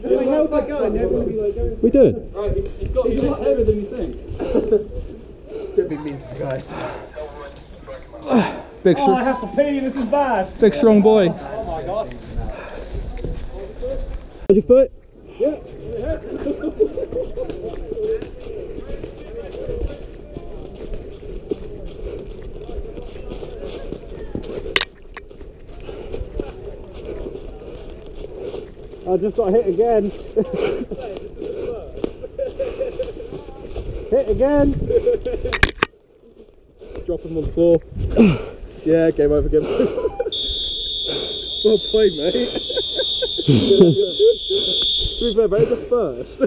We doing? Right, he's a lot heavier than you think. Don't be mean to the guy. Big, Oh, I have to pee, this is bad. big strong boy. Oh my god. Hold your foot. Yeah. I just got hit again. Hit again. Drop him on the floor. Yeah, game over again. Well played, mate. To be fair, that is a first.